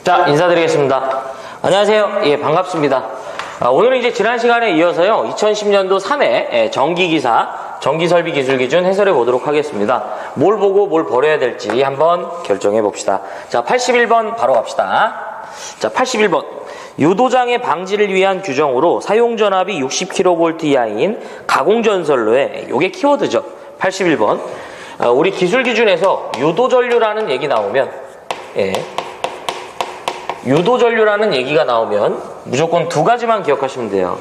자, 인사드리겠습니다. 안녕하세요. 예, 반갑습니다. 오늘은 이제 지난 시간에 이어서요, 2010년도 3회 전기기사, 전기설비기술기준 해설해 보도록 하겠습니다. 뭘 보고 뭘 버려야 될지 한번 결정해 봅시다. 자, 81번 바로 갑시다. 자, 81번. 유도장애 방지를 위한 규정으로 사용전압이 60kV 이하인 가공전선로에, 요게 키워드죠. 81번. 우리 기술기준에서 유도전류라는 얘기 나오면, 예. 유도전류라는 얘기가 나오면 무조건 두 가지만 기억하시면 돼요.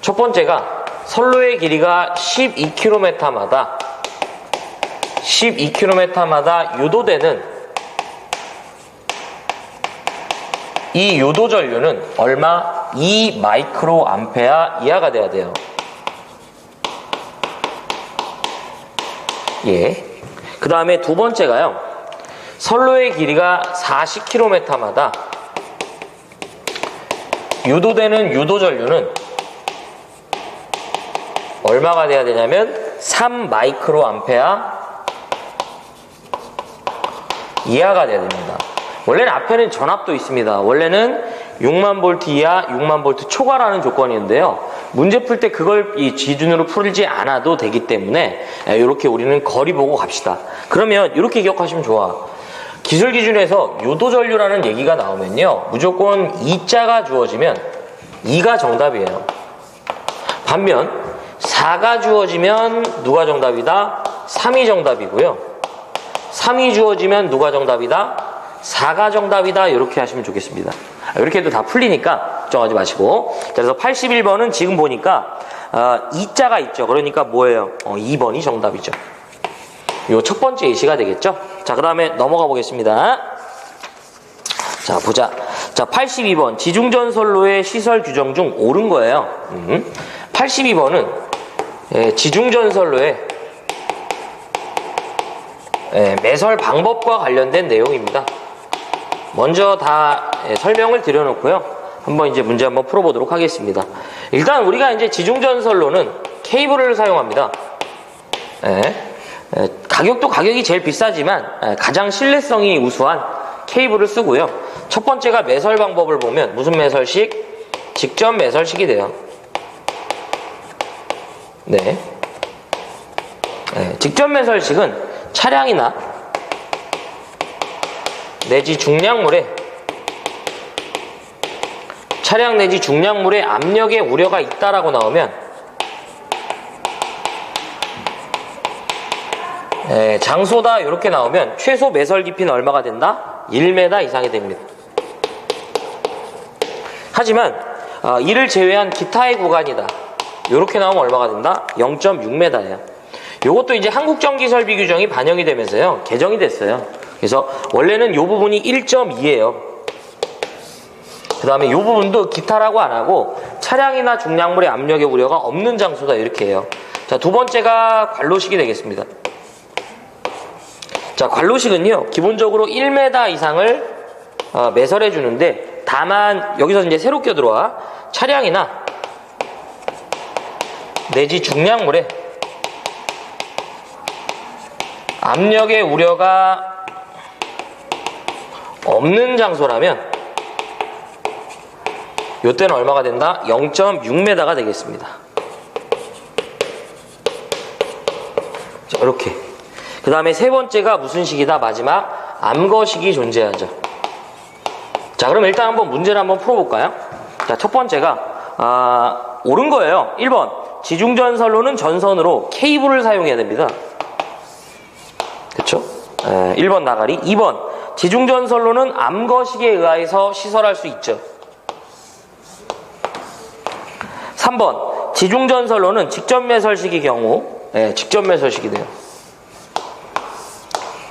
첫 번째가 선로의 길이가 12km마다 유도되는 이 유도전류는 얼마? 2 마이크로 암페어 이하가 돼야 돼요. 예. 그 다음에 두 번째가요, 선로의 길이가 40km마다 유도되는 유도전류는 얼마가 돼야 되냐면 3 마이크로 암페어 이하가 돼야 됩니다. 원래는 앞에는 전압도 있습니다. 원래는 6만 볼트 이하, 6만 볼트 초과라는 조건이었는데요. 문제 풀 때 그걸 이 기준으로 풀지 않아도 되기 때문에 이렇게 우리는 거리 보고 갑시다. 그러면 이렇게 기억하시면 좋아. 기술 기준에서 유도전류라는 얘기가 나오면요, 무조건 2자가 주어지면 2가 정답이에요. 반면 4가 주어지면 누가 정답이다? 3이 정답이고요. 3이 주어지면 누가 정답이다? 4가 정답이다. 이렇게 하시면 좋겠습니다. 이렇게 해도 다 풀리니까 걱정하지 마시고. 그래서 81번은 지금 보니까 2자가 있죠. 그러니까 뭐예요? 2번이 정답이죠. 요 첫 번째 예시가 되겠죠? 자, 그 다음에 넘어가 보겠습니다. 자, 보자. 자, 82번. 지중전선로의 시설 규정 중 옳은 거예요. 82번은 지중전선로의 매설 방법과 관련된 내용입니다. 먼저 다 설명을 드려놓고요. 한번 이제 문제 한번 풀어보도록 하겠습니다. 일단 우리가 이제 지중전선로는 케이블을 사용합니다. 가격도 가격이 제일 비싸지만 가장 신뢰성이 우수한 케이블을 쓰고요. 첫 번째가 매설 방법을 보면 무슨 매설식? 직접 매설식이 돼요. 네. 직접 매설식은 차량이나 내지 차량 내지 중량물에 압력에 우려가 있다라고 나오면 장소다 이렇게 나오면 최소 매설 깊이는 얼마가 된다? 1m 이상이 됩니다. 하지만 이를 제외한 기타의 구간이다 이렇게 나오면 얼마가 된다? 0.6m예요. 이것도 이제 한국전기설비 규정이 반영이 되면서요, 개정이 됐어요. 그래서 원래는 이 부분이 1.2예요. 그 다음에 이 부분도 기타라고 안 하고 차량이나 중량물의 압력의 우려가 없는 장소다 이렇게 해요. 자, 두 번째가 관로식이 되겠습니다. 자, 관로식은요, 기본적으로 1m 이상을 매설해 주는데, 다만 여기서 이제 새롭게 들어와 차량이나 내지 중량물에 압력의 우려가 없는 장소라면 이때는 얼마가 된다? 0.6m가 되겠습니다. 자, 이렇게. 그 다음에 세 번째가 무슨 식이다? 마지막 암거식이 존재하죠. 자, 그럼 일단 한번 문제를 한번 풀어볼까요? 자, 첫 번째가 옳은 거예요. 1번. 지중전선로는 전선으로 케이블을 사용해야 됩니다. 그쵸? 1번 나가리. 2번. 지중전선로는 암거식에 의해서 시설할 수 있죠. 3번. 지중전선로는 직접 매설식의 경우 직접 매설식이 돼요.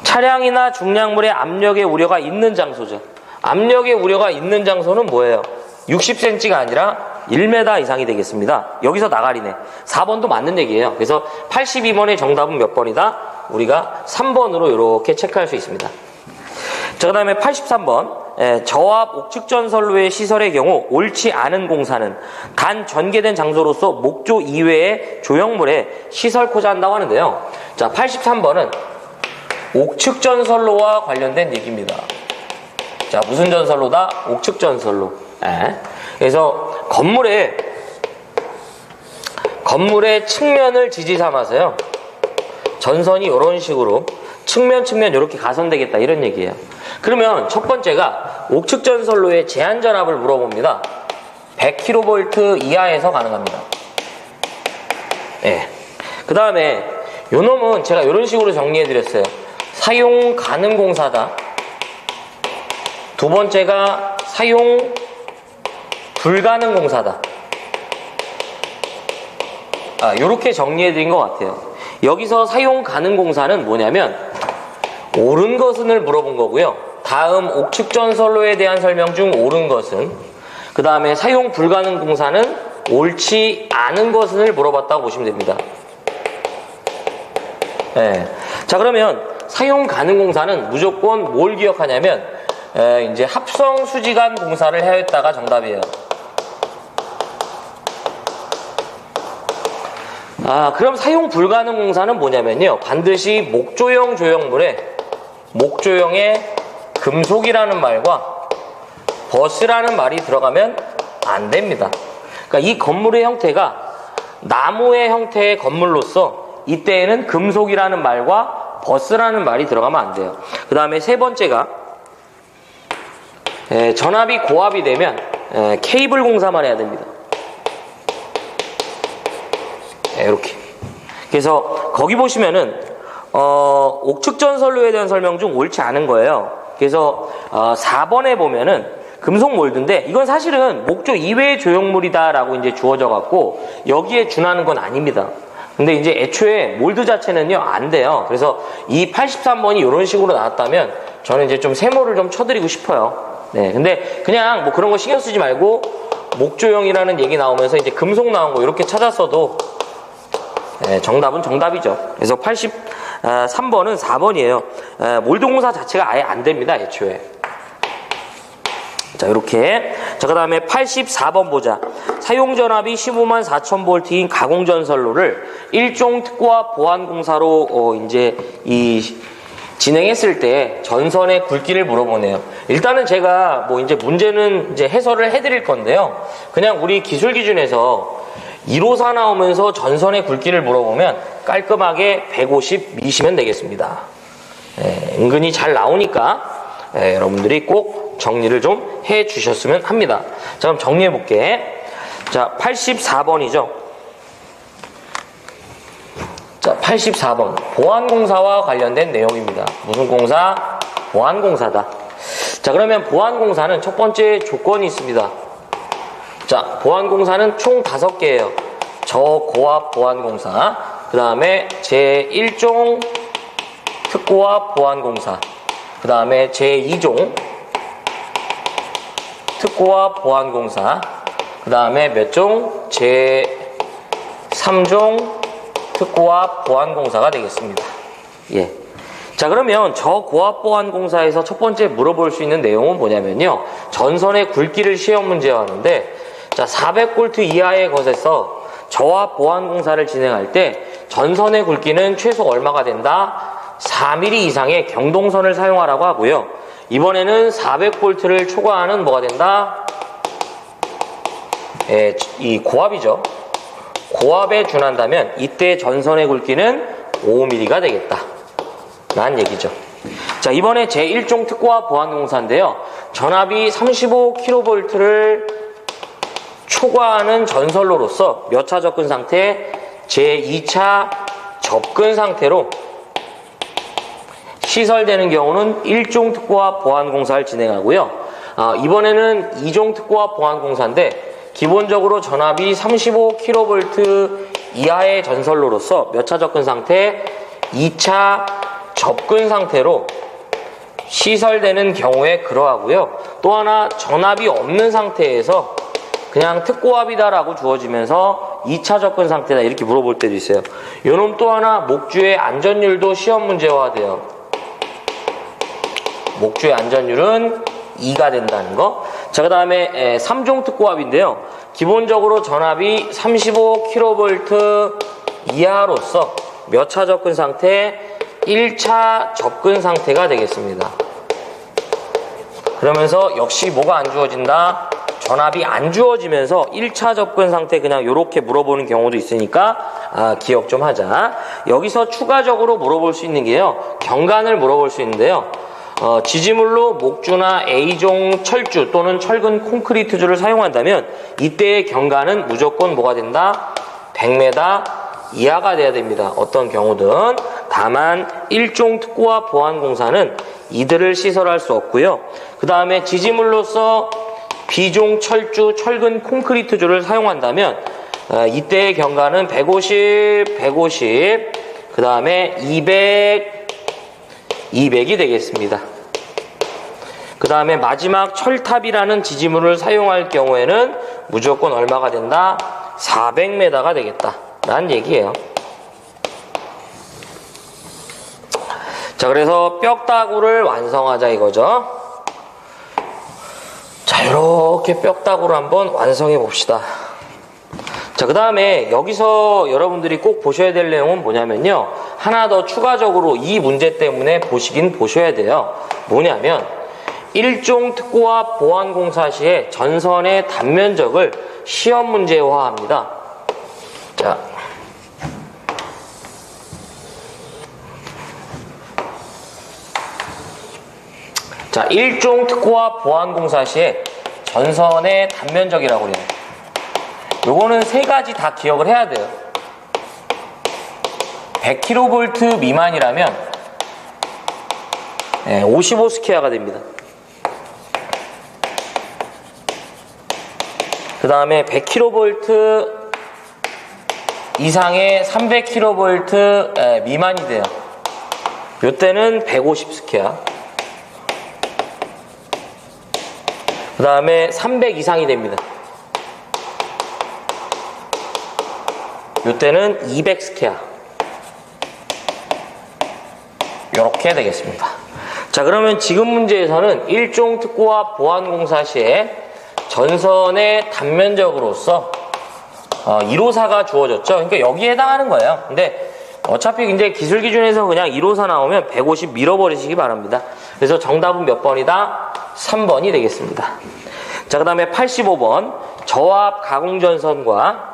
차량이나 중량물의 압력의 우려가 있는 장소죠. 압력의 우려가 있는 장소는 뭐예요? 60cm가 아니라 1m 이상이 되겠습니다. 여기서 나가리네. 4번도 맞는 얘기예요. 그래서 82번의 정답은 몇 번이다? 우리가 3번으로 이렇게 체크할 수 있습니다. 자, 그 다음에 83번. 저압 옥측전선로의 시설의 경우 옳지 않은 공사는 단 전개된 장소로서 목조 이외의 조형물에 시설코자 한다고 하는데요. 자, 83번은 옥측전선로와 관련된 얘기입니다. 자, 무슨 전선로다? 옥측 전선로. 예. 그래서 건물의 측면을 지지 삼아서요. 전선이 이런 식으로 측면 이렇게 가선되겠다 이런 얘기예요. 그러면 첫 번째가 옥측 전선로의 제한 전압을 물어봅니다. 100kV 이하에서 가능합니다. 예. 그 다음에 요 놈은 제가 이런 식으로 정리해 드렸어요. 사용 가능 공사다. 두 번째가 사용 불가능 공사다. 요렇게 정리해 드린 것 같아요. 여기서 사용 가능 공사는 뭐냐면 옳은 것은을 물어본 거고요. 다음 옥측 전선로에 대한 설명 중 옳은 것은, 그 다음에 사용 불가능 공사는 옳지 않은 것은을 물어봤다고 보시면 됩니다. 네. 자, 그러면 사용 가능 공사는 무조건 뭘 기억하냐면 이제 합성 수지간 공사를 해야겠다가 정답이에요. 그럼 사용 불가능 공사는 뭐냐면요. 반드시 목조형 조형물에 목조형에 금속이라는 말과 버스라는 말이 들어가면 안 됩니다. 그러니까 이 건물의 형태가 나무의 형태의 건물로서 이때에는 금속이라는 말과 버스라는 말이 들어가면 안 돼요. 그 다음에 세 번째가 전압이 고압이 되면 케이블 공사만 해야 됩니다. 이렇게. 그래서 거기 보시면은 옥측 전선로에 대한 설명 중 옳지 않은 거예요. 그래서 4번에 보면은 금속 몰드인데 이건 사실은 목조 이외의 조형물이다라고 이제 주어져 갖고 여기에 준하는 건 아닙니다. 근데 이제 애초에 몰드 자체는요 안 돼요. 그래서 이 83번이 이런 식으로 나왔다면 저는 이제 좀 세모를 좀 쳐드리고 싶어요. 네, 근데 그냥 뭐 그런 거 신경 쓰지 말고 목조형이라는 얘기 나오면서 이제 금속 나온 거 이렇게 찾았어도 정답은 정답이죠. 그래서 83번은 4번이에요. 몰드 공사 자체가 아예 안 됩니다, 애초에. 자, 이렇게. 자, 그 다음에 84번 보자. 사용전압이 15만 4,000V인 가공전선로를 일종 특고와 보완공사로, 진행했을 때 전선의 굵기를 물어보네요. 일단은 제가 이제 문제는 이제 해설을 해드릴 건데요. 그냥 우리 기술 기준에서 154 나오면서 전선의 굵기를 물어보면 깔끔하게 150 미시면 되겠습니다. 은근히 잘 나오니까 여러분들이 꼭 정리를 좀 해주셨으면 합니다. 자, 그럼 정리해볼게. 자, 84번이죠. 자, 84번. 보안공사와 관련된 내용입니다. 무슨 공사? 보안공사다. 자, 그러면 보안공사는 첫 번째 조건이 있습니다. 자, 보안공사는 총 5개예요. 저고압 보안공사, 그 다음에 제1종 특고압 보안공사, 그 다음에 제2종 특고압 보안공사, 그 다음에 몇 종? 제3종 특고압 보안공사가 되겠습니다. 예. 자, 그러면 저고압 보안공사에서 첫 번째 물어볼 수 있는 내용은 뭐냐면요. 전선의 굵기를 시험 문제였는데, 자, 400V 이하의 것에서 저압 보완공사를 진행할 때 전선의 굵기는 최소 얼마가 된다? 4mm 이상의 경동선을 사용하라고 하고요. 이번에는 400V를 초과하는 뭐가 된다? 이 고압이죠. 고압에 준한다면 이때 전선의 굵기는 5mm가 되겠다 라는 얘기죠. 자, 이번에 제1종 특고압 보완공사인데요. 전압이 35kV를 초과하는 전선로로서 몇 차 접근 상태? 제2차 접근 상태로 시설되는 경우는 1종 특고압 보완공사를 진행하고요. 이번에는 2종 특고압 보완공사인데 기본적으로 전압이 35kV 이하의 전선로로서 몇 차 접근 상태? 2차 접근 상태로 시설되는 경우에 그러하고요. 또 하나 전압이 없는 상태에서 그냥 특고압이다라고 주어지면서 2차 접근 상태다 이렇게 물어볼 때도 있어요. 요놈 또 하나 목주의 안전율도 시험 문제화돼요. 목주의 안전율은 2가 된다는 거. 자, 그 다음에 3종 특고압인데요. 기본적으로 전압이 35kV 이하로서 몇 차 접근 상태? 1차 접근 상태가 되겠습니다. 그러면서 역시 뭐가 안 주어진다? 전압이 안 주어지면서 1차 접근 상태 그냥 이렇게 물어보는 경우도 있으니까 기억 좀 하자. 여기서 추가적으로 물어볼 수 있는 게요. 경관을 물어볼 수 있는데요. 지지물로 목주나 A종 철주 또는 철근 콘크리트주를 사용한다면 이때의 경관은 무조건 뭐가 된다? 100m 이하가 돼야 됩니다. 어떤 경우든. 다만 1종 특고와 보안공사는 이들을 시설할 수 없고요. 그 다음에 지지물로서 B종 철주, 철근 콘크리트주를 사용한다면 이때의 경관은 150, 150, 그 다음에 200, 200이 되겠습니다. 그 다음에 마지막 철탑이라는 지지물을 사용할 경우에는 무조건 얼마가 된다? 400m가 되겠다 라는 얘기예요. 자, 그래서 뼈다구를 완성하자 이거죠. 자, 이렇게 뼈다구를 한번 완성해 봅시다. 자, 그 다음에 여기서 여러분들이 꼭 보셔야 될 내용은 뭐냐면요. 하나 더 추가적으로 이 문제 때문에 보시긴 보셔야 돼요. 뭐냐면 1종 특고와 보안공사 시에 전선의 단면적을 시험 문제화합니다. 자, 1종 특고와 보안공사 시에 전선의 단면적이라고 그래요. 요거는 세 가지 다 기억을 해야 돼요. 100kV 미만이라면 55스퀘어가 됩니다. 그 다음에 100kV 이상의 300kV 미만이 돼요. 요때는 150스퀘어. 그 다음에 300 이상이 됩니다. 요때는 200스퀘어. 요렇게 되겠습니다. 자, 그러면 지금 문제에서는 1종 특고와 보안공사 시에 전선의 단면적으로서 154가 주어졌죠. 그러니까 여기에 해당하는 거예요. 근데 어차피 이제 기술 기준에서 그냥 154 나오면 150 밀어버리시기 바랍니다. 그래서 정답은 몇 번이다? 3번이 되겠습니다. 자, 그 다음에 85번 저압 가공전선과,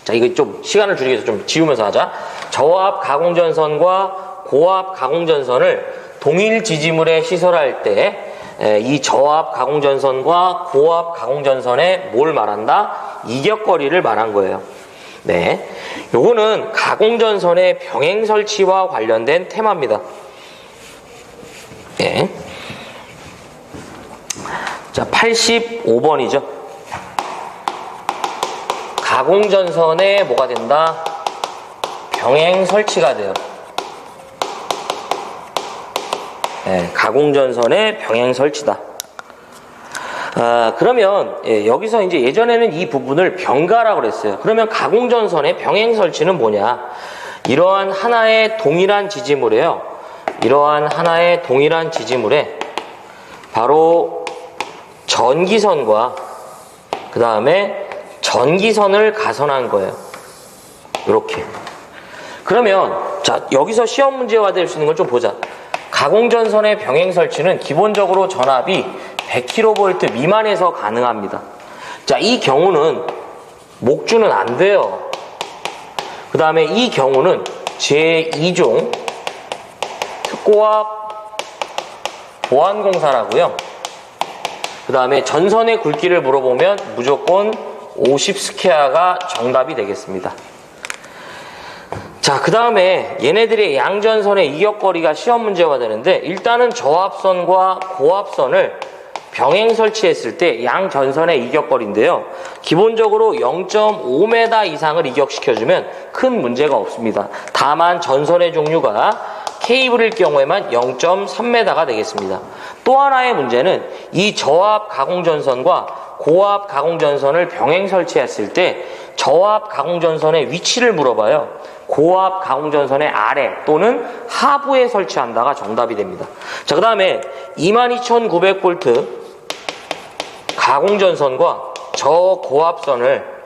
자, 이거 좀 시간을 줄이기 위해서 좀 지우면서 하자. 저압 가공전선과 고압 가공전선을 동일 지지물에 시설할 때 이 저압 가공전선과 고압 가공전선에 뭘 말한다? 이격거리를 말한 거예요. 네, 요거는 가공전선의 병행 설치와 관련된 테마입니다. 네. 자, 85번이죠. 가공전선에 뭐가 된다? 병행 설치가 돼요. 네, 가공전선의 병행 설치다. 그러면 여기서 이제 예전에는 이 부분을 병가라고 그랬어요. 그러면 가공전선의 병행 설치는 뭐냐? 이러한 하나의 동일한 지지물에요. 이러한 하나의 동일한 지지물에 바로 전기선과 그 다음에 전기선을 가선한 거예요. 이렇게. 그러면 자, 여기서 시험 문제화 될 수 있는 걸 좀 보자. 가공전선의 병행 설치는 기본적으로 전압이 100kV 미만에서 가능합니다. 자, 이 경우는 목주는 안 돼요. 그 다음에 이 경우는 제2종 특고압 보안공사라고요. 그 다음에 전선의 굵기를 물어보면 무조건 50스퀘어가 정답이 되겠습니다. 자, 그 다음에 얘네들의 양전선의 이격거리가 시험 문제가 되는데, 일단은 저압선과 고압선을 병행 설치했을 때 양전선의 이격거리인데요. 기본적으로 0.5m 이상을 이격시켜주면 큰 문제가 없습니다. 다만 전선의 종류가 케이블일 경우에만 0.3m가 되겠습니다. 또 하나의 문제는 이 저압 가공전선과 고압 가공전선을 병행 설치했을 때 저압 가공전선의 위치를 물어봐요. 고압 가공전선의 아래 또는 하부에 설치한다가 정답이 됩니다. 자, 그 다음에 22,900V 가공전선과 저고압선을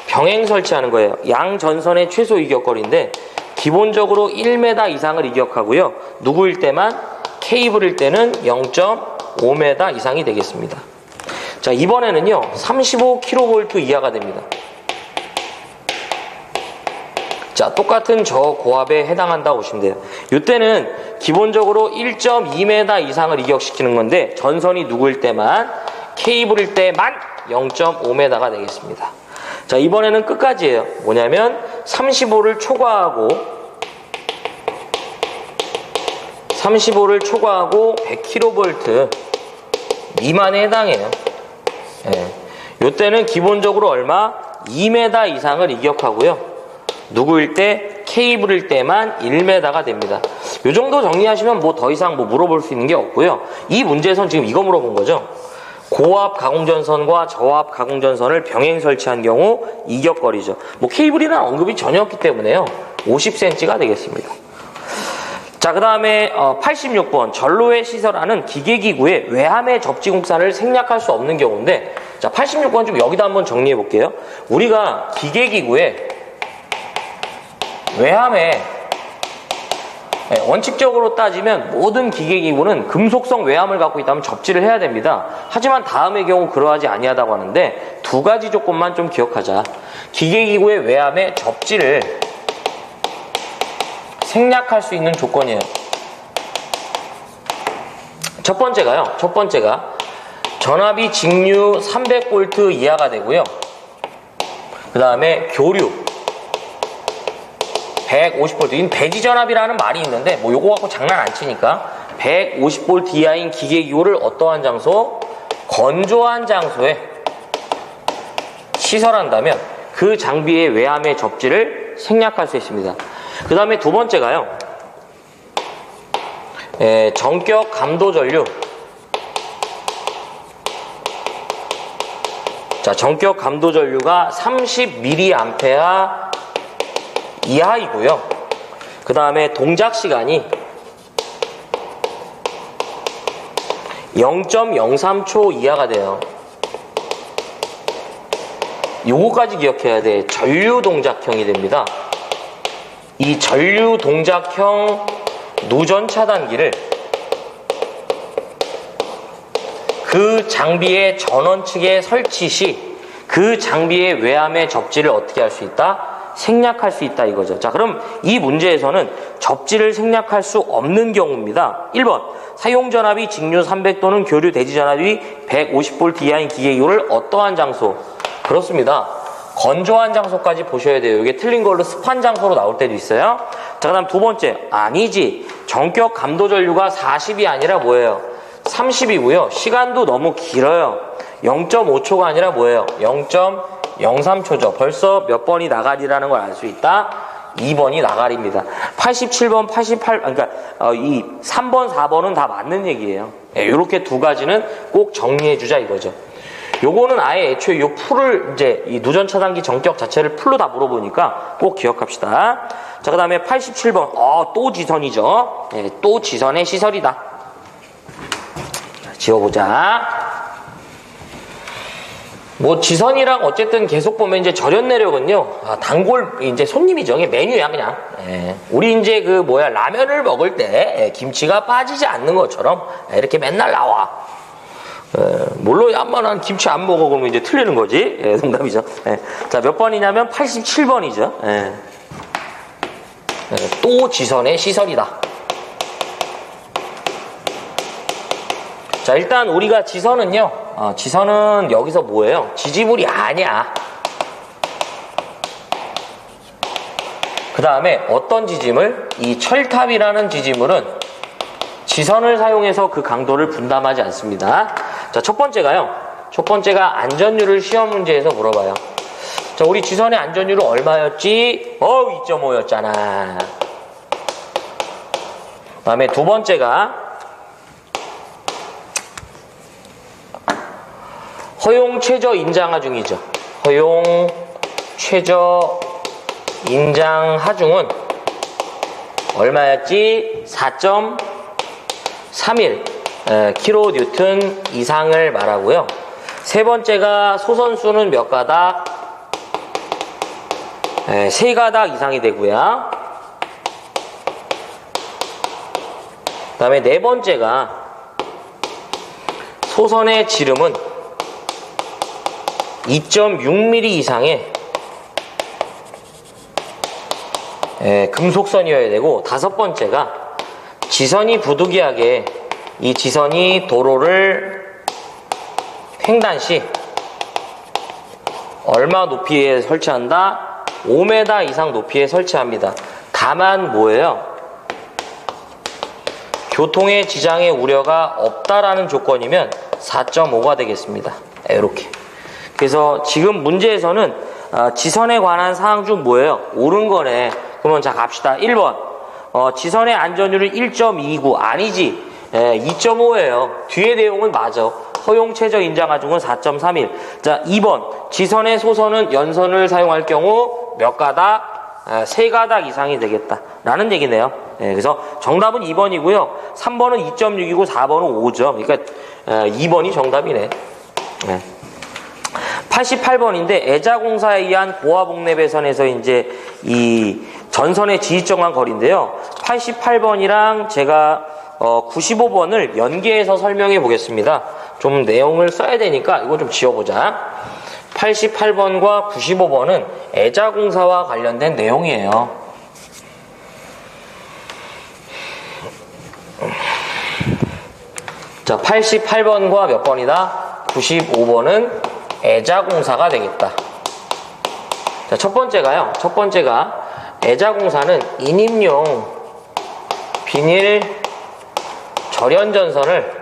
병행 설치하는 거예요. 양 전선의 최소 이격거리인데 기본적으로 1m 이상을 이격하고요. 누구일 때만? 케이블일 때는 0.5 5m 이상이 되겠습니다. 자, 이번에는요 35kV 이하가 됩니다. 자, 똑같은 저고압에 해당한다고 보시면 돼요. 이때는 기본적으로 1.2m 이상을 이격시키는 건데 전선이 누구일 때만, 케이블일 때만 0.5m가 되겠습니다. 자, 이번에는 끝까지예요. 뭐냐면 35를 초과하고 100kV 미만에 해당해요. 예. 이때는 기본적으로 얼마? 2m 이상을 이격하고요. 누구일 때? 케이블일 때만 1m가 됩니다. 이 정도 정리하시면 뭐 더 이상 뭐 물어볼 수 있는 게 없고요. 이 문제에선 지금 이거 물어본 거죠. 고압 가공전선과 저압 가공전선을 병행 설치한 경우 이격거리죠. 뭐 케이블이라는 언급이 전혀 없기 때문에요. 50cm가 되겠습니다. 자, 그 다음에 86번 전로에 시설하는 기계기구의 외함의 접지 공사를 생략할 수 없는 경우인데, 자, 86번 좀 여기다 한번 정리해 볼게요. 우리가 기계기구의 외함에, 원칙적으로 따지면 모든 기계기구는 금속성 외함을 갖고 있다면 접지를 해야 됩니다. 하지만 다음의 경우 그러하지 아니하다고 하는데, 두 가지 조건만 좀 기억하자. 기계기구의 외함에 접지를 생략할 수 있는 조건이에요. 첫 번째가 전압이 직류 300V 이하가 되고요. 그 다음에 교류 150V, 대지전압이라는 말이 있는데 뭐 요거 갖고 장난 안 치니까 150V 이하인 기계기구를 어떠한 장소? 건조한 장소에 시설한다면 그 장비의 외함의 접지를 생략할 수 있습니다. 그 다음에 두 번째가요, 전격 감도 전류. 자, 전격 감도 전류가 30mA 이하이고요. 그 다음에 동작 시간이 0.03초 이하가 돼요. 요거까지 기억해야 돼. 전류 동작형이 됩니다. 이 전류 동작형 누전 차단기를 그 장비의 전원 측에 설치 시 그 장비의 외함의 접지를 어떻게 할 수 있다? 생략할 수 있다 이거죠. 자, 그럼 이 문제에서는 접지를 생략할 수 없는 경우입니다. 1번 사용 전압이 직류 300 또는 교류 대지 전압이 150V 이하인 기계기구를 어떠한 장소? 그렇습니다. 건조한 장소까지 보셔야 돼요. 이게 틀린 걸로 습한 장소로 나올 때도 있어요. 자, 그 다음 두 번째, 아니지. 전격 감도 전류가 40이 아니라 뭐예요? 30이고요. 시간도 너무 길어요. 0.5초가 아니라 뭐예요? 0.03초죠. 벌써 몇 번이 나가리라는 걸 알 수 있다. 2번이 나가리입니다. 87번, 88, 그러니까 이 3번, 4번은 다 맞는 얘기예요. 이렇게 두 가지는 꼭 정리해주자 이거죠. 요거는 아예 애초에 요 풀을 이제 이 누전 차단기 전격 자체를 풀로 다 물어보니까 꼭 기억합시다. 자, 그 다음에 87번, 또 지선이죠. 네, 또 지선의 시설이다. 자, 지워보자. 뭐 지선이랑 어쨌든 계속 보면 이제 절연 내력은요, 단골 이제 손님이죠. 이게 메뉴야 그냥. 우리 이제 그 뭐야 라면을 먹을 때 김치가 빠지지 않는 것처럼 이렇게 맨날 나와. 물론 야만한 김치 안 먹어 그러면 이제 틀리는 거지. 농담이죠. 자, 몇 번이냐면 87번이죠. 또 지선의 시설이다. 자, 일단 우리가 지선은요, 지선은 여기서 뭐예요? 지지물이 아니야. 그 다음에 어떤 지지물? 이 철탑이라는 지지물은 지선을 사용해서 그 강도를 분담하지 않습니다. 자, 첫 번째가 안전율을 시험 문제에서 물어봐요. 자, 우리 지선의 안전율은 얼마였지? 2.5였잖아. 그 다음에 두 번째가 허용 최저 인장 하중이죠. 허용 최저 인장 하중은 얼마였지? 4.31 kN 이상을 말하고요. 세 번째가 소선수는 몇 가닥? 3가닥 이상이 되고요. 그 다음에 네 번째가 소선의 지름은 2.6mm 이상의 금속선이어야 되고, 다섯 번째가 지선이 부득이하게 이 지선이 도로를 횡단 시 얼마 높이에 설치한다? 5m 이상 높이에 설치합니다. 다만 뭐예요? 교통의 지장의 우려가 없다라는 조건이면 4.5가 되겠습니다. 이렇게. 그래서 지금 문제에서는 지선에 관한 사항 중 뭐예요? 옳은 거네. 그러면 자 갑시다. 1번 지선의 안전율은 1.29 아니지. 2.5예요. 뒤에 내용은 맞아. 허용 최저 인자 가중은 4.31. 자 2번 지선의 소선은 연선을 사용할 경우 몇 가닥? 3가닥 이상이 되겠다 라는 얘기네요. 그래서 정답은 2번이고요 3번은 2.6이고 4번은 5점. 그러니까 2번이 정답이네. 88번인데 애자공사에 의한 고화복랩배선에서 이제 이 전선의 지지점간 거리인데요. 88번이랑 제가 95번을 연계해서 설명해 보겠습니다. 좀 내용을 써야 되니까 이거 좀 지워보자. 88번과 95번은 애자공사와 관련된 내용이에요. 자, 88번과 몇 번이다? 95번은 애자공사가 되겠다. 자, 첫 번째가 애자공사는 인입용 비닐 절연전선을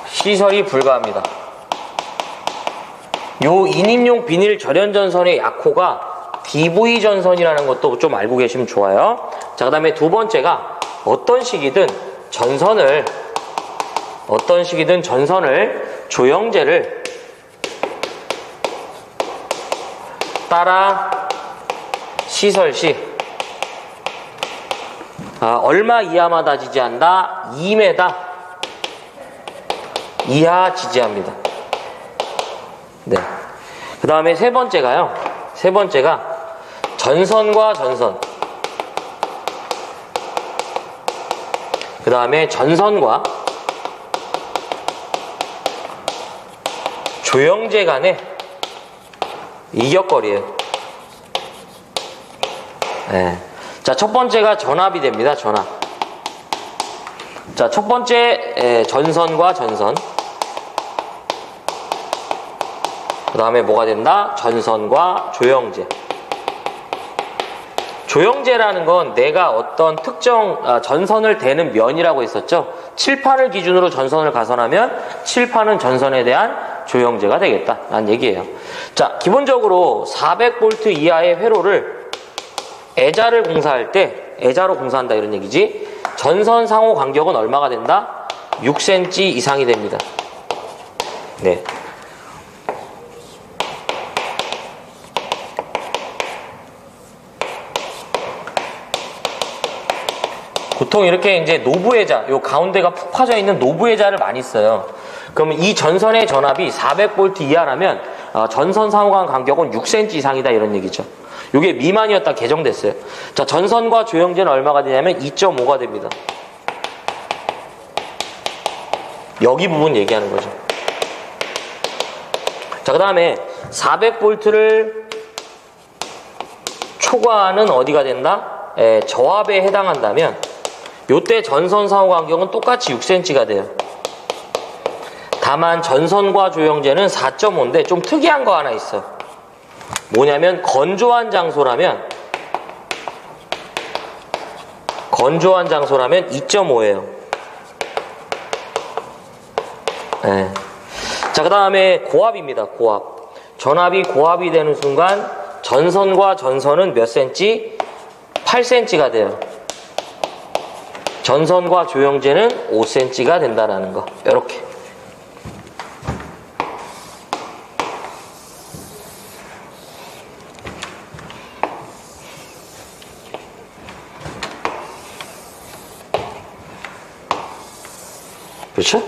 시설이 불가합니다. 요 인입용 비닐 절연전선의 약호가 DV 전선이라는 것도 좀 알고 계시면 좋아요. 자, 그 다음에 두 번째가 어떤 시기든 전선을 조영제를 따라 시설 시 얼마 이하마다 지지한다? 2m 이하 지지합니다. 네. 그 다음에 세 번째가 전선과 전선. 그 다음에 전선과 조영제 간의 이격거리예요. 네. 자, 첫 번째가 전압이 됩니다. 전압. 자, 첫 번째 전선과 전선. 그 다음에 뭐가 된다? 전선과 조영제. 조영제라는 건 내가 어떤 특정 전선을 대는 면이라고 했었죠. 칠판을 기준으로 전선을 가선하면 칠판은 전선에 대한 조영제가 되겠다 라는 얘기예요. 자, 기본적으로 400V 이하의 회로를 애자로 공사한다 이런 얘기지. 전선 상호 간격은 얼마가 된다? 6cm 이상이 됩니다. 네. 보통 이렇게 이제 노브애자, 요 가운데가 푹 파져 있는 노브애자를 많이 써요. 그러면 이 전선의 전압이 400V 이하라면 전선 상호 간 간격은 6cm 이상이다 이런 얘기죠. 요게 미만이었다 개정됐어요. 자, 전선과 조영제는 얼마가 되냐면 2.5가 됩니다. 여기 부분 얘기하는 거죠. 자, 그 다음에 400V를 초과하는 어디가 된다? 저압에 해당한다면 요때 전선 상호 간격은 똑같이 6cm가 돼요. 다만 전선과 조영제는 4.5인데 좀 특이한 거 하나 있어. 뭐냐면 건조한 장소라면 2.5예요. 네. 자, 그 다음에 고압입니다. 고압. 전압이 고압이 되는 순간 전선과 전선은 몇 cm? 8cm가 돼요. 전선과 조영제는 5cm가 된다라는 거. 이렇게. 그렇죠?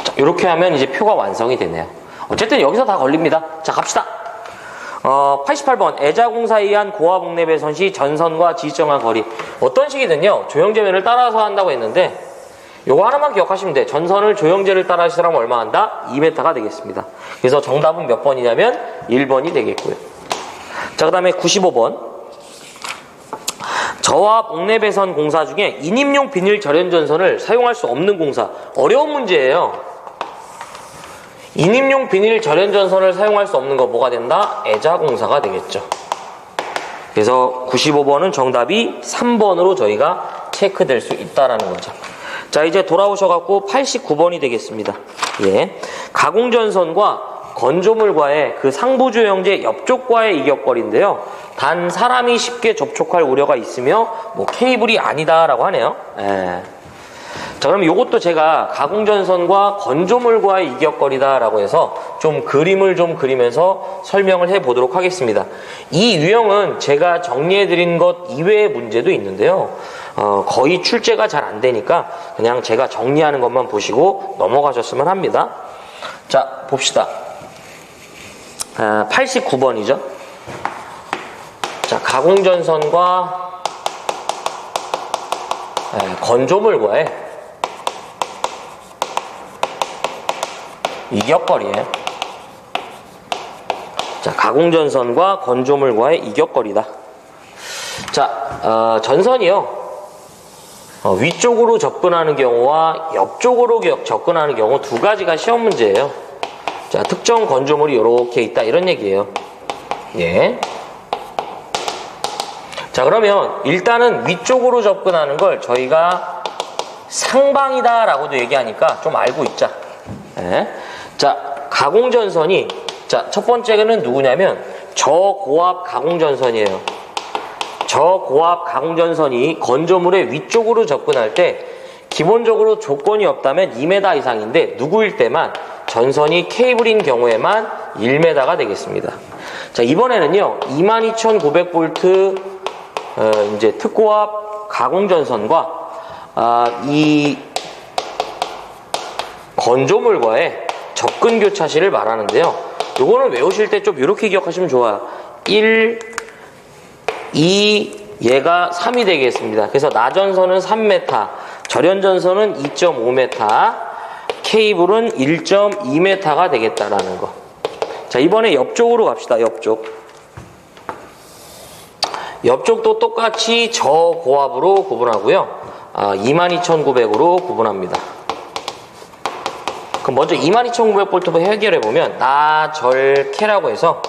자, 이렇게 하면 이제 표가 완성이 되네요. 어쨌든 여기서 다 걸립니다. 자, 갑시다. 88번 애자공사에 의한 고압 옥내 배선 시 전선과 지지정한 거리. 어떤 식이든요 조형제면을 따라서 한다고 했는데 요거 하나만 기억하시면 돼. 전선을 조형제를 따라 시설하면 얼마 한다? 2m가 되겠습니다. 그래서 정답은 몇 번이냐면 1번이 되겠고요. 자, 그 다음에 95번. 저압 옥내 배선 공사 중에 인입용 비닐 절연 전선을 사용할 수 없는 공사. 어려운 문제예요. 인입용 비닐 절연 전선을 사용할 수 없는 거 뭐가 된다? 애자 공사가 되겠죠. 그래서 95번은 정답이 3번으로 저희가 체크될 수 있다라는 거죠. 자, 이제 돌아오셔갖고 89번이 되겠습니다. 예. 가공전선과 건조물과의 그 상부조형제 옆쪽과의 이격거리인데요. 단 사람이 쉽게 접촉할 우려가 있으며 뭐 케이블이 아니다라고 하네요. 예. 자, 그럼 이것도 제가 가공전선과 건조물과의 이격거리다라고 해서 좀 그림을 좀 그리면서 설명을 해보도록 하겠습니다. 이 유형은 제가 정리해드린 것 이외의 문제도 있는데요. 거의 출제가 잘 안 되니까 그냥 제가 정리하는 것만 보시고 넘어가셨으면 합니다. 자, 봅시다. 89번이죠. 자, 가공전선과 건조물과의 이격거리예요. 자, 가공전선과 건조물과의 이격거리다. 자, 전선이요. 위쪽으로 접근하는 경우와 옆쪽으로 접근하는 경우 두 가지가 시험 문제예요. 자, 특정 건조물이 이렇게 있다 이런 얘기예요. 예. 자, 그러면 일단은 위쪽으로 접근하는 걸 저희가 상방이다 라고도 얘기하니까 좀 알고 있자. 예. 자, 가공전선이 자, 첫 번째는 누구냐면 저고압 가공전선이에요. 저고압 가공전선이 건조물의 위쪽으로 접근할 때 기본적으로 조건이 없다면 2m 이상인데 누구일 때만 전선이 케이블인 경우에만 1m가 되겠습니다. 자, 이번에는요 22,900V 이제 특고압 가공전선과 이 건조물과의 접근 교차시를 말하는데요. 요거는 외우실 때 좀 이렇게 기억하시면 좋아요. 1, 2, 얘가 3이 되겠습니다. 그래서 나전선은 3m, 절연전선은 2.5m, 케이블은 1.2m가 되겠다라는 거. 자, 이번에 옆쪽으로 갑시다. 옆쪽도 똑같이 저고압으로 구분하고요. 22,900으로 구분합니다. 그럼 먼저 22,900V부터 해결해보면 나절케라고 해서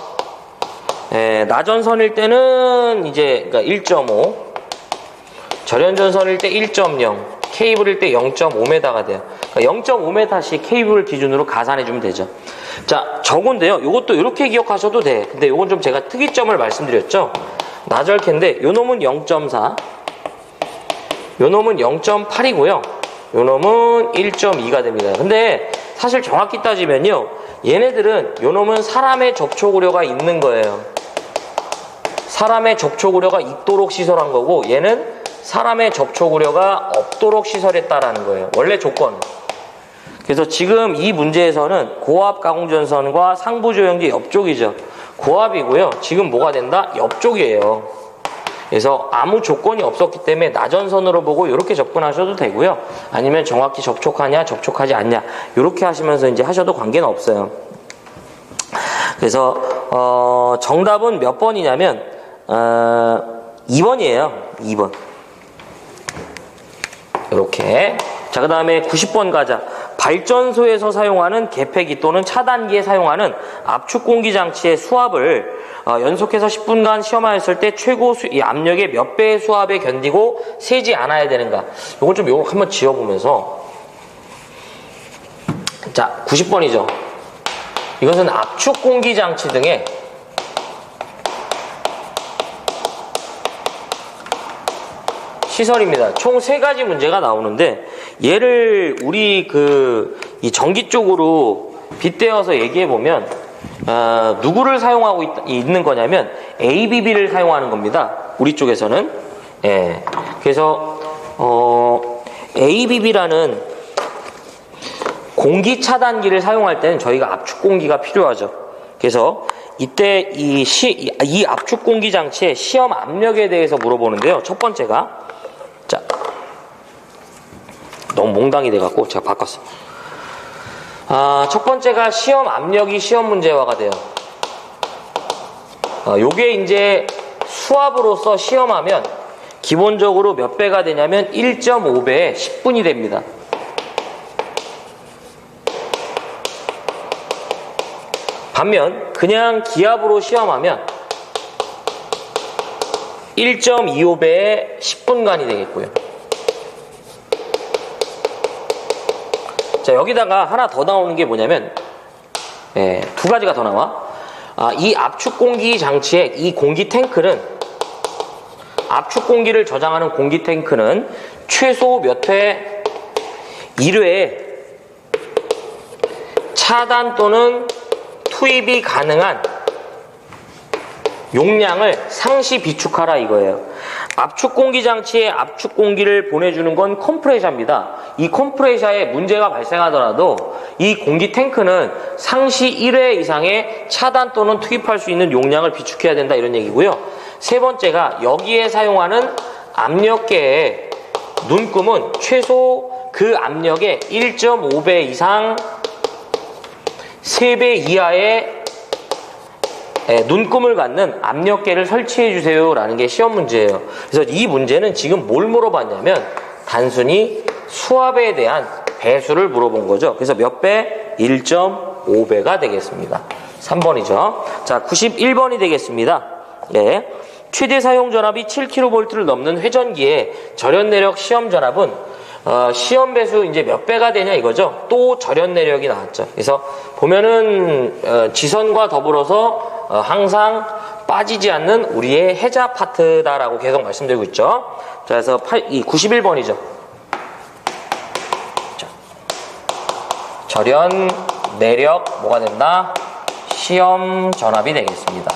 나전선일 때는 이제 그러니까 1.5, 절연전선일 때 1.0, 케이블일 때 0.5m가 돼요. 그러니까 0.5m씩 케이블 기준으로 가산해주면 되죠. 자, 저건데요. 요것도 이렇게 기억하셔도 돼. 근데 요건 좀 제가 특이점을 말씀드렸죠. 나절케인데 요 놈은 0.4, 요 놈은 0.8이고요. 요 놈은 1.2가 됩니다. 근데 사실 정확히 따지면요. 얘네들은 요 놈은 사람의 접촉 우려가 있는 거예요. 사람의 접촉 우려가 있도록 시설한 거고 얘는 사람의 접촉 우려가 없도록 시설했다라는 거예요. 원래 조건. 그래서 지금 이 문제에서는 고압 가공전선과 상부조형제 옆쪽이죠. 고압이고요. 지금 뭐가 된다? 옆쪽이에요. 그래서 아무 조건이 없었기 때문에 나전선으로 보고 이렇게 접근하셔도 되고요. 아니면 정확히 접촉하냐, 접촉하지 않냐 이렇게 하시면서 이제 하셔도 관계는 없어요. 그래서 정답은 몇 번이냐면 2번이에요. 2번. 이렇게. 자, 그 다음에 90번 가자. 발전소에서 사용하는 개폐기 또는 차단기에 사용하는 압축공기 장치의 수압을 연속해서 10분간 시험하였을 때 최고 이 압력의 몇 배의 수압에 견디고 새지 않아야 되는가. 이걸 좀 요거 한번 지어보면서. 자, 90번이죠. 이것은 압축공기 장치 등의 시설입니다. 총 3가지 문제가 나오는데 얘를 우리 이 전기 쪽으로 빗대어서 얘기해 보면 누구를 사용하고 있는 거냐면 ABB를 사용하는 겁니다. 우리 쪽에서는. 예. 그래서 ABB라는 공기 차단기를 사용할 때는 저희가 압축 공기가 필요하죠. 그래서 이때 이 압축 공기 장치의 시험 압력에 대해서 물어보는데요. 첫 번째가, 자, 너무 몽당이 돼갖고 제가 바꿨어요. 첫 번째가 시험 압력이 시험 문제화가 돼요. 요게 이제 수압으로서 시험하면 기본적으로 몇 배가 되냐면 1.5배에 10분이 됩니다. 반면 그냥 기압으로 시험하면 1.25배에 10분간이 되겠고요. 자, 여기다가 하나 더 나오는 게 뭐냐면, 두 가지가 더 나와. 이 압축 공기 장치의 이 공기 탱크는, 압축 공기를 저장하는 공기 탱크는 최소 몇 회, 1회에 차단 또는 투입이 가능한 용량을 상시 비축하라 이거예요. 압축 공기 장치에 압축 공기를 보내주는 건 컴프레셔입니다. 이 컴프레셔에 문제가 발생하더라도 이 공기 탱크는 상시 1회 이상의 차단 또는 투입할 수 있는 용량을 비축해야 된다 이런 얘기고요. 세 번째가 여기에 사용하는 압력계의 눈금은 최소 그 압력의 1.5배 이상 3배 이하의 눈금을 갖는 압력계를 설치해 주세요 라는 게 시험 문제예요. 그래서 이 문제는 지금 뭘 물어봤냐면 단순히 수압에 대한 배수를 물어본 거죠. 그래서 몇 배? 1.5배가 되겠습니다. 3번이죠. 자, 91번이 되겠습니다. 네. 최대 사용 전압이 7kV를 넘는 회전기의 절연 내력 시험 전압은 시험 배수 이제 몇 배가 되냐 이거죠. 또 절연 내력이 나왔죠. 그래서 보면은 지선과 더불어서 항상 빠지지 않는 우리의 해자 파트다라고 계속 말씀드리고 있죠. 자, 그래서 91번이죠. 자, 절연 내력 뭐가 된다? 시험 전압이 되겠습니다.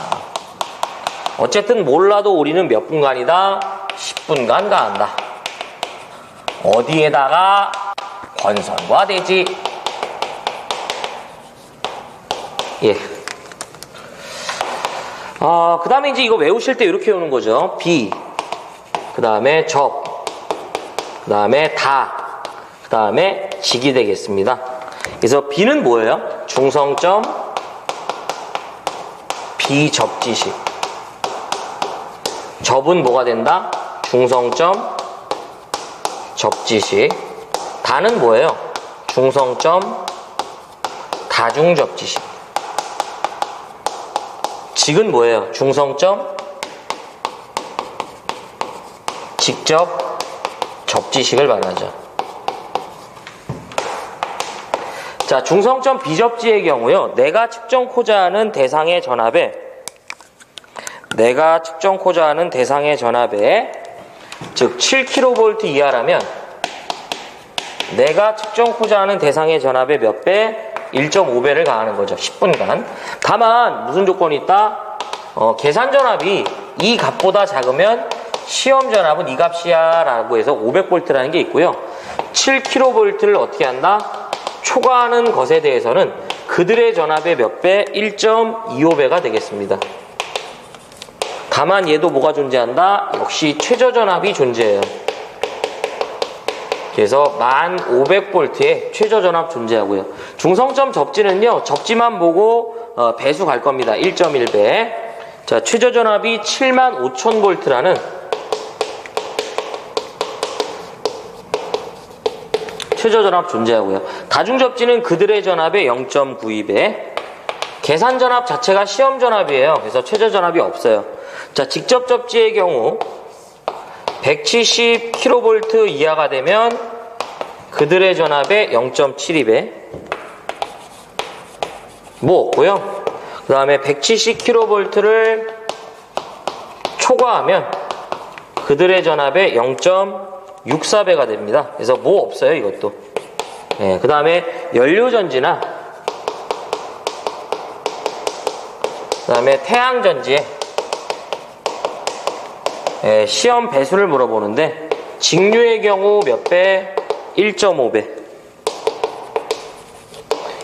어쨌든 몰라도 우리는 몇 분간이다? 10분간 가한다. 어디에다가? 권선과 대지. 예. 그 다음에 이제 이거 외우실 때 이렇게 오는 거죠. 비, 그 다음에 접, 그 다음에 다, 그 다음에 직이 되겠습니다. 그래서 비는 뭐예요? 중성점 비접지식. 접은 뭐가 된다? 중성점 접지식. 다는 뭐예요? 중성점 다중접지식. 직은 뭐예요? 중성점 직접 접지식을 말하죠. 자, 중성점 비접지의 경우요, 내가 측정코자 하는 대상의 전압에 즉 7kV 이하라면 내가 측정코자 하는 대상의 전압에 몇 배? 1.5배를 가하는 거죠. 10분간. 다만 무슨 조건이 있다? 계산 전압이 이 값보다 작으면 시험 전압은 이 값이야 라고 해서 500V라는 게 있고요. 7kV를 어떻게 한다? 초과하는 것에 대해서는 그들의 전압의 몇 배? 1.25배가 되겠습니다. 다만 얘도 뭐가 존재한다? 역시 최저 전압이 존재해요. 그래서 1500V의 최저 전압 존재하고요. 중성점 접지는요, 접지만 보고 배수 갈 겁니다. 1.1배. 자, 최저 전압이 75000V라는 최저 전압 존재하고요. 다중 접지는 그들의 전압의 0.92배. 계산 전압 자체가 시험 전압이에요. 그래서 최저 전압이 없어요. 자, 직접 접지의 경우 170kV 이하가 되면 그들의 전압의 0.72배 뭐 없고요. 그 다음에 170kV를 초과하면 그들의 전압의 0.64배가 됩니다. 그래서 뭐 없어요, 이것도. 그 다음에 연료전지나 그 다음에 태양전지에 시험 배수를 물어보는데 직류의 경우 몇 배? 1.5배.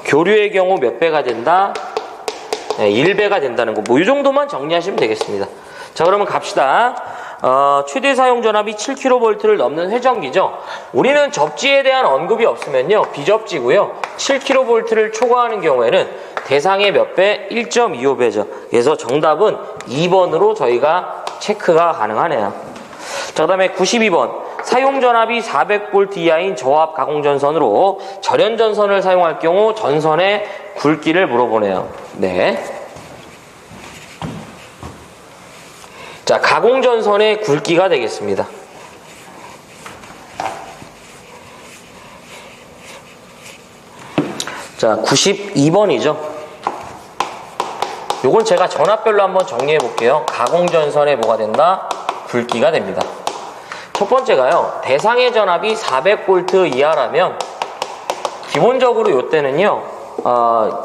교류의 경우 몇 배가 된다? 1배가 된다는 거. 뭐 이 정도만 정리하시면 되겠습니다. 자, 그러면 갑시다. 최대 사용 전압이 7kV를 넘는 회전기죠. 우리는 접지에 대한 언급이 없으면요, 비접지고요. 7kV를 초과하는 경우에는 대상의 몇 배? 1.25배죠. 그래서 정답은 2번으로 저희가 체크가 가능하네요. 자, 그 다음에 92번. 사용 전압이 400V 이하인 저압 가공전선으로 절연전선을 사용할 경우 전선의 굵기를 물어보네요. 네. 자, 가공전선의 굵기가 되겠습니다. 자, 92번이죠. 요건 제가 전압별로 한번 정리해 볼게요. 가공전선에 뭐가 된다? 굵기가 됩니다. 첫 번째가요, 대상의 전압이 400V 이하라면 기본적으로 요때는요,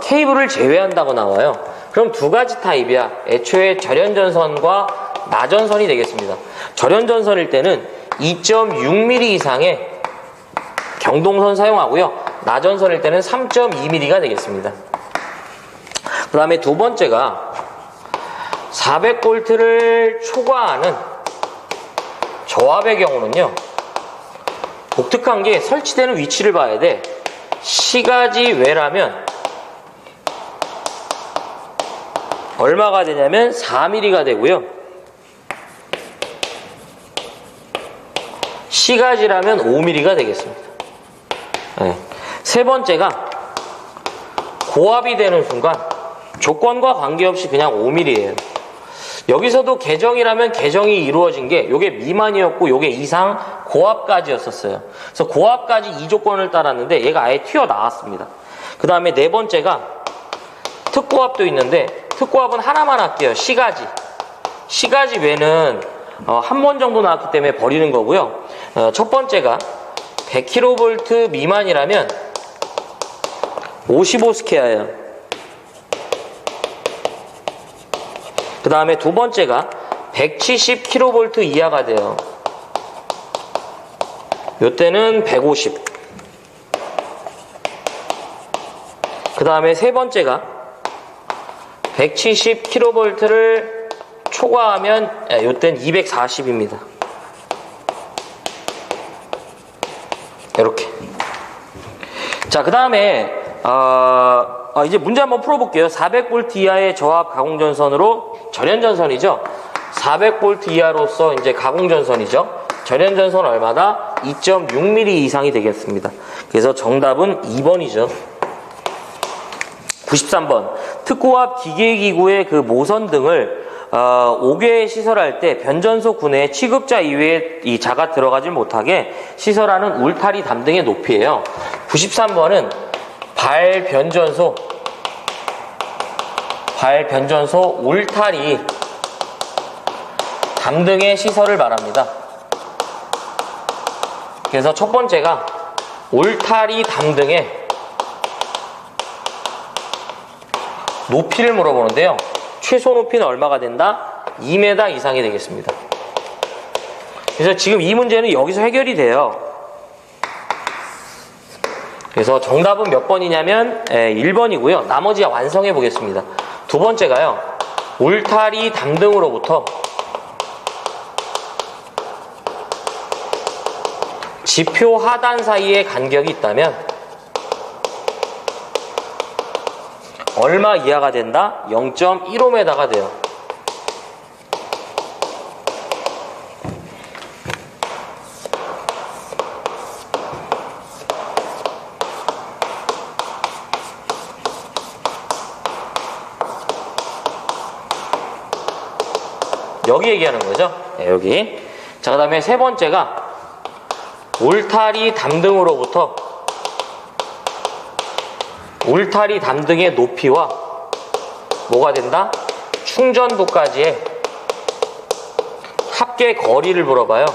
케이블을 제외한다고 나와요. 그럼 두 가지 타입이야. 애초에 절연전선과 나전선이 되겠습니다. 절연전선일 때는 2.6mm 이상의 경동선 사용하고요. 나전선일 때는 3.2mm가 되겠습니다. 그 다음에 두 번째가 400V를 초과하는 저압의 경우는요, 독특한 게 설치되는 위치를 봐야 돼. 시가지 외라면 얼마가 되냐면 4mm가 되고요. 시가지라면 5mm가 되겠습니다. 네. 세 번째가 고압이 되는 순간 조건과 관계없이 그냥 5mm예요. 여기서도 계정이라면 계정이 이루어진 게 요게 미만이었고 요게 이상 고압까지였었어요. 그래서 고압까지 이 조건을 따랐는데 얘가 아예 튀어나왔습니다. 그 다음에 네 번째가 특고압도 있는데 특고압은 하나만 할게요. 시가지. 시가지 외는 한 번 정도 나왔기 때문에 버리는 거고요. 첫 번째가 100kV 미만이라면 55스퀘어예요. 그 다음에 두 번째가 170kV 이하가 돼요. 요때는 150. 그 다음에 세 번째가 170kV를 초과하면 요때는 240입니다. 이렇게. 자, 그 다음에 이제 문제 한번 풀어볼게요. 400V 이하의 저압 가공전선으로 절연전선이죠. 400V 이하로서 이제 가공전선이죠. 절연전선 얼마다? 2.6mm 이상이 되겠습니다. 그래서 정답은 2번이죠. 93번. 특고압 기계기구의 그 모선 등을 5개에 시설할 때 변전소 구내에 취급자 이외에 이 자가 들어가지 못하게 시설하는 울타리 담등의 높이예요. 93번은 발변전소 울타리 담등의 시설을 말합니다. 그래서 첫 번째가 울타리 담등의 높이를 물어보는데요. 최소 높이는 얼마가 된다? 2m 이상이 되겠습니다. 그래서 지금 이 문제는 여기서 해결이 돼요. 그래서 정답은 몇 번이냐면 1번이고요. 나머지 완성해 보겠습니다. 두 번째가요. 울타리 담등으로부터 지표 하단 사이에 간격이 있다면 얼마 이하가 된다? 0.15m가 돼요. 여기 얘기하는 거죠. 네, 여기. 자, 그 다음에 세 번째가 울타리 담등으로부터 울타리 담등의 높이와 뭐가 된다? 충전부까지의 합계 거리를 물어봐요.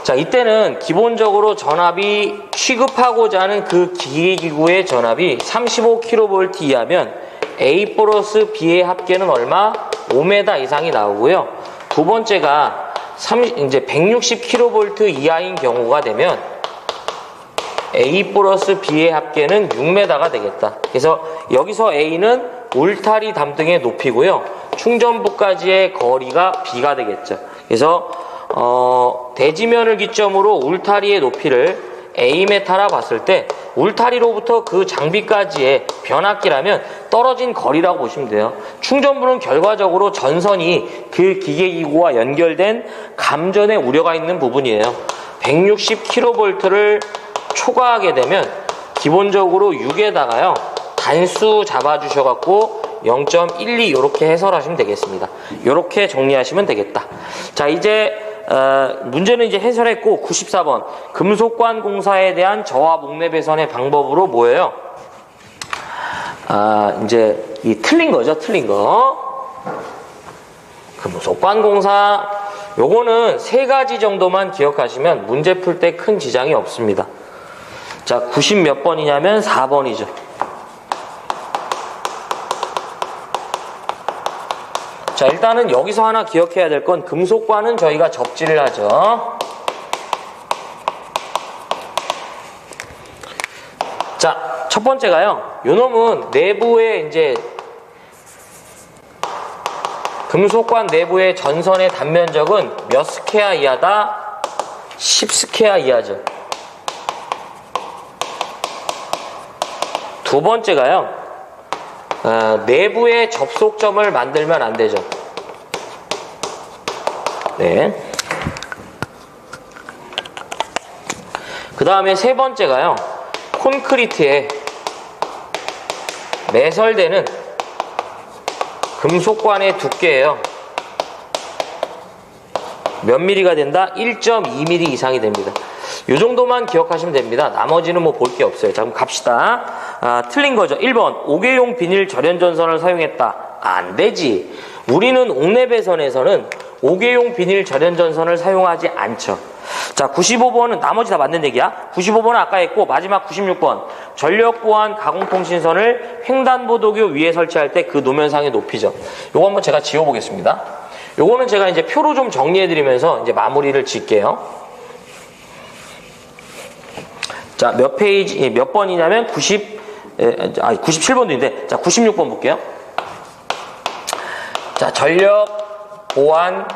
자, 이때는 기본적으로 전압이 취급하고자 하는 그 기계기구의 전압이 35kV 이하면 A 플러스 B의 합계는 얼마? 5m 이상이 나오고요. 두 번째가 이제 160kV 이하인 경우가 되면 A 플러스 B의 합계는 6m가 되겠다. 그래서 여기서 A는 울타리 담등의 높이고요. 충전부까지의 거리가 B가 되겠죠. 그래서 대지면을 기점으로 울타리의 높이를 Am라 봤을 때 울타리로부터 그 장비까지의 변압기라면 떨어진 거리라고 보시면 돼요. 충전부는 결과적으로 전선이 그 기계기구와 연결된 감전의 우려가 있는 부분이에요. 160kV를 초과하게 되면 기본적으로 6에다가요 단수 잡아주셔갖고 0.12 이렇게 해설하시면 되겠습니다. 이렇게 정리하시면 되겠다. 자, 이제 문제는 이제 해설했고 94번 금속관 공사에 대한 저하 목내 배선의 방법으로 뭐예요? 이제 이 틀린 거죠. 틀린 거. 금속관 공사 요거는 3가지 정도만 기억하시면 문제 풀 때 큰 지장이 없습니다. 자, 90 몇 번이냐면 4번이죠. 자, 일단은 여기서 하나 기억해야 될 건 금속관은 저희가 접지를 하죠. 자, 첫 번째가요. 요 놈은 내부에 이제 금속관 내부의 전선의 단면적은 몇 스퀘어 이하다? 10스퀘어 이하죠. 두 번째가요. 내부의 접속점을 만들면 안 되죠. 네. 그 다음에 세 번째가요. 콘크리트에 매설되는 금속관의 두께예요. 몇 미리가 된다? 1.2mm 이상이 됩니다. 이 정도만 기억하시면 됩니다. 나머지는 뭐 볼 게 없어요. 자, 그럼 갑시다. 틀린 거죠. 1번 5개용 비닐 절연전선을 사용했다. 안 되지. 우리는 옥내배선에서는 5개용 비닐 절연전선을 사용하지 않죠. 자, 95번은 나머지 다 맞는 얘기야. 95번은 아까 했고 마지막 96번 전력 보안 가공통신선을 횡단보도교 위에 설치할 때 그 노면상의 높이죠. 요거 한번 제가 지워보겠습니다. 요거는 제가 이제 표로 좀 정리해드리면서 이제 마무리를 짓게요. 자, 몇 페이지, 몇 번이냐면 97번도인데, 자, 96번 볼게요. 자, 전력 보안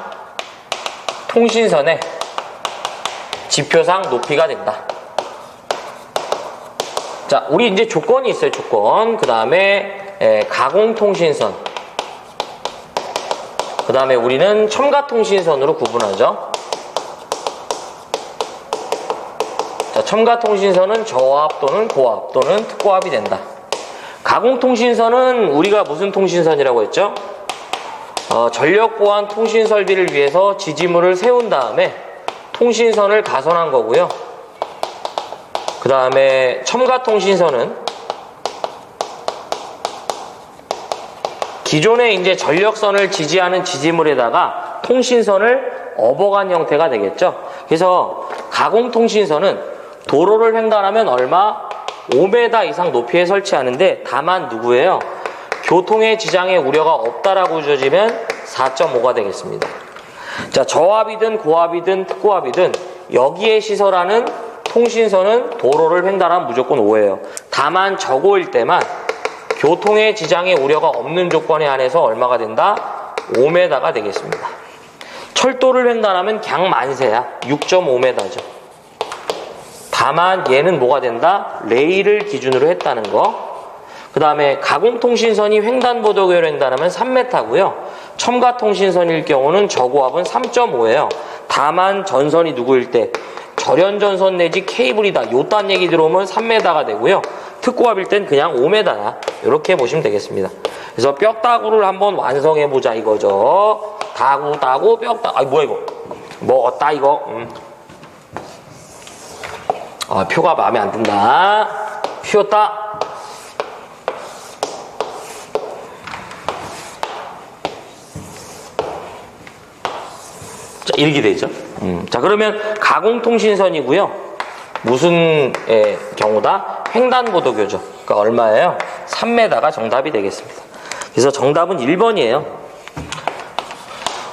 통신선의 지표상 높이가 된다. 자, 우리 이제 조건이 있어요, 조건. 그 다음에 가공통신선. 그 다음에 우리는 첨가통신선으로 구분하죠. 자, 첨가통신선은 저압 또는 고압 또는 특고압이 된다. 가공통신선은 우리가 무슨 통신선이라고 했죠? 전력보안 통신설비를 위해서 지지물을 세운 다음에 통신선을 가선한 거고요. 그 다음에 첨가통신선은 기존에 이제 전력선을 지지하는 지지물에다가 통신선을 업어간 형태가 되겠죠. 그래서 가공통신선은 도로를 횡단하면 얼마? 5m 이상 높이에 설치하는데 다만 누구예요? 교통의 지장에 우려가 없다라고 주어지면 4.5가 되겠습니다. 자, 저압이든 고압이든 특고압이든 여기에 시설하는 통신선은 도로를 횡단하면 무조건 5예요. 다만 저고일 때만 교통의 지장에 우려가 없는 조건에 한해서 얼마가 된다? 5m가 되겠습니다. 철도를 횡단하면 그냥 만세야. 6.5m죠. 다만 얘는 뭐가 된다? 레일을 기준으로 했다는 거. 그 다음에 가공통신선이 횡단보도교를 횡단하면 3m고요. 첨가통신선일 경우는 저고압은 3.5예요. 다만 전선이 누구일 때 절연전선 내지 케이블이다. 요딴 얘기 들어오면 3m가 되고요. 특고압일 땐 그냥 5m야. 이렇게 보시면 되겠습니다. 그래서 뼈다구를 한번 완성해보자 이거죠. 다구 뼈다구. 아이 뭐야 이거. 뭐 어따 이거. 표가 마음에 안 든다. 피웠다. 자, 이렇게 되죠. 자, 그러면 가공통신선이고요. 무슨 경우다? 횡단보도교죠. 그러니까 얼마예요? 3m가 정답이 되겠습니다. 그래서 정답은 1번이에요.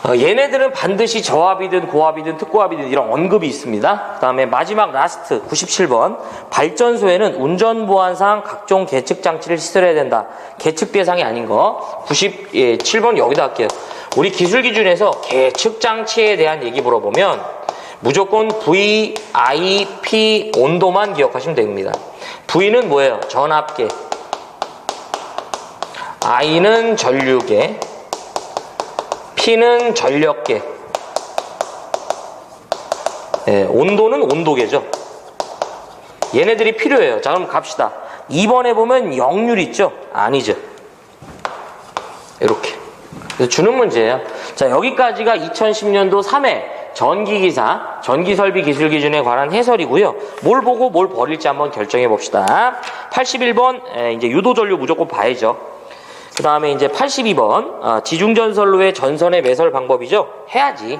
얘네들은 반드시 저압이든 고압이든 특고압이든 이런 언급이 있습니다. 그 다음에 마지막 라스트 97번 발전소에는 운전보안상 각종 계측 장치를 시설해야 된다. 계측 대상이 아닌 거 97번 여기다 할게요. 우리 기술 기준에서 계측 장치에 대한 얘기 물어보면 무조건 V, I, P 온도만 기억하시면 됩니다. V는 뭐예요? 전압계, I는 전류계, P는 전력계, 온도는 온도계죠. 얘네들이 필요해요. 자, 그럼 갑시다. 2번에 보면 역률 있죠? 아니죠. 이렇게. 그래서 주는 문제예요. 자, 여기까지가 2010년도 3회 전기기사, 전기설비 기술 기준에 관한 해설이고요. 뭘 보고 뭘 버릴지 한번 결정해 봅시다. 81번, 이제 유도전류 무조건 봐야죠. 그 다음에 이제 82번, 지중전선로의 전선의 매설 방법이죠. 해야지.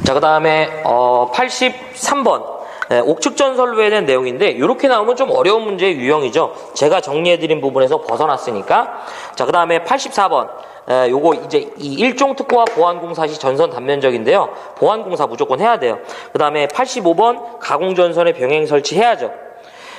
자, 그 다음에 83번. 옥측전선로에 대한 내용인데 이렇게 나오면 좀 어려운 문제의 유형이죠. 제가 정리해드린 부분에서 벗어났으니까. 자, 그 다음에 84번. 요거 이제 이 일종 특고와 보안공사 시 전선 단면적인데요. 보안공사 무조건 해야 돼요. 그 다음에 85번 가공전선의 병행 설치 해야죠.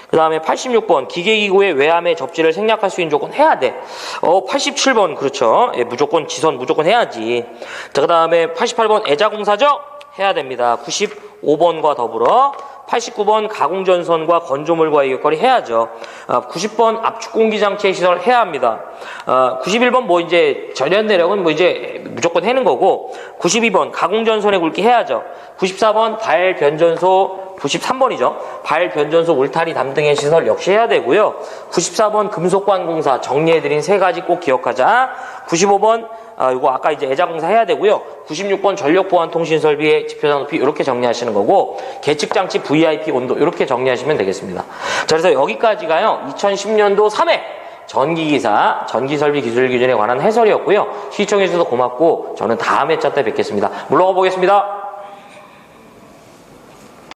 그 다음에 86번 기계기구의 외암의 접지를 생략할 수 있는 조건 해야 돼. 87번 그렇죠. 무조건 지선 무조건 해야지. 자, 그 다음에 88번 애자공사죠. 해야 됩니다. 95번과 더불어 89번 가공전선과 건조물과의 격거리 해야죠. 90번 압축공기장치의 시설 해야 합니다. 91번 뭐 이제 전연 내력은 뭐 이제 무조건 해는 거고 92번 가공전선의 굵기 해야죠. 94번 발변전소 93번이죠. 발변전소 울타리 담등의 시설 역시 해야 되고요. 94번 금속관공사 정리해드린 세 가지 꼭 기억하자. 95번 이거 아까 이제 애자공사 해야 되고요. 96번 전력보안통신설비의 지표상 높이 이렇게 정리하시는 거고 계측장치 VIP 온도 이렇게 정리하시면 되겠습니다. 자, 그래서 여기까지가요. 2010년도 3회 전기기사, 전기설비 기술 기준에 관한 해설이었고요. 시청해주셔서 고맙고 저는 다음 회차 때 뵙겠습니다. 물러가 보겠습니다.